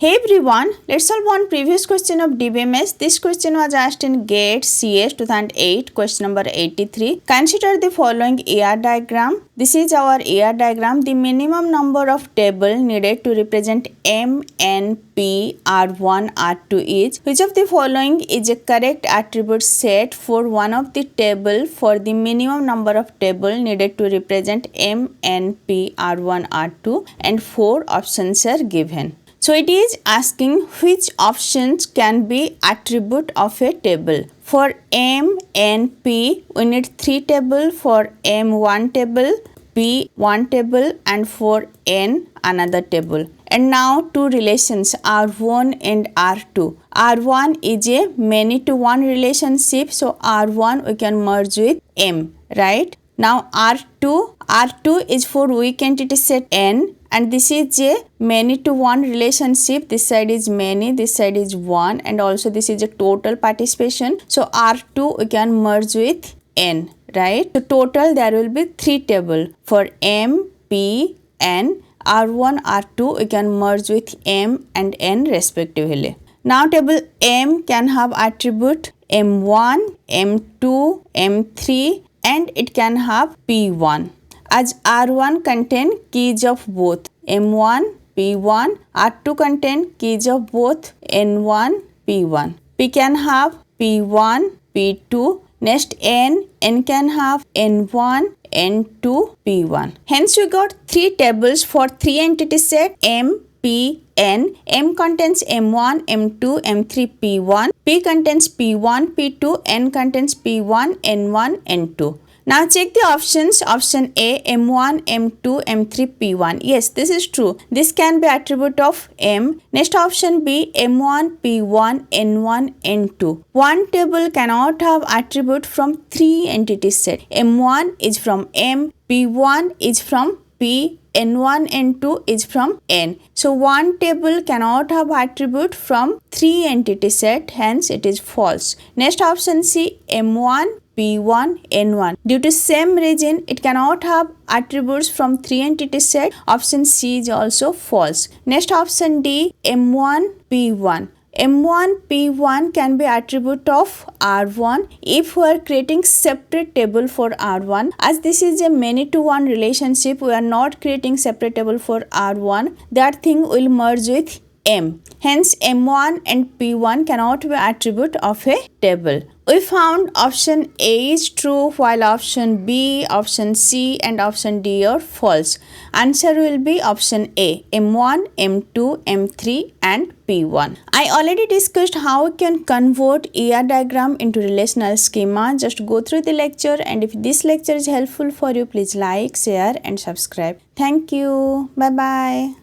Hey everyone, let's solve one previous question of DBMS. This question was asked in GATE CS 2008, question number 83. Consider the following ER diagram. This is our ER diagram. The minimum number of table needed to represent M, N, P, R1, R2 is. Which of the following is a correct attribute set for one of the table for the minimum number of table needed to represent M, N, P, R1, R2, and 4 options are given. So it is asking which options can be attribute of a table. For M, N, P, we need 3 table. For M, 1 table, P, 1 table, and for N, another table. And now two relations R1 and R2. R1 is a many to one relationship, so R1 we can merge with M, right? Now R2 is for weak entity set N, and this is a many to one relationship. This side is many, this side is one, and also this is a total participation. So R2 we can merge with N, right? So total there will be 3 table for M, P, N. R1, R2 we can merge with M and N respectively. Now table M can have attribute M1, M2, M3, and it can have P1. As R1 contain keys of both M1, P1, R2 contain keys of both N1, P1. P can have P1, P2. Next N can have N1, N2, P1. Hence we got 3 tables for 3 entity set M, P, N. M contains M1, M2, M3, P1. P contains P1, P2. N contains P1, N1, N2. Now check the options. Option A, M1, M2, M3, P1. Yes, this is true. This can be attribute of M. Next option B, M1, P1, N1, N2. One table cannot have attribute from 3 entity set. M1 is from M, P1 is from P, N1, N2 is from N. So one table cannot have attribute from 3 entity set, hence it is false. Next option C, M1, P1, N1. Due to same reason, it cannot have attributes from 3 entity set. Option C is also false. Next option D, M1, P1. M1, P1 can be attribute of R1 if we are creating separate table for R1. As this is a many to one relationship, we are not creating separate table for R1. That thing will merge with M. Hence M1 and P1 cannot be attribute of a table. We found option A is true while option B, option C and option D are false. Answer will be option A, M1, M2, M3 and P1. I already discussed how we can convert ER diagram into relational schema. Just go through the lecture, and if this lecture is helpful for you, please like, share and subscribe. Thank you. Bye bye.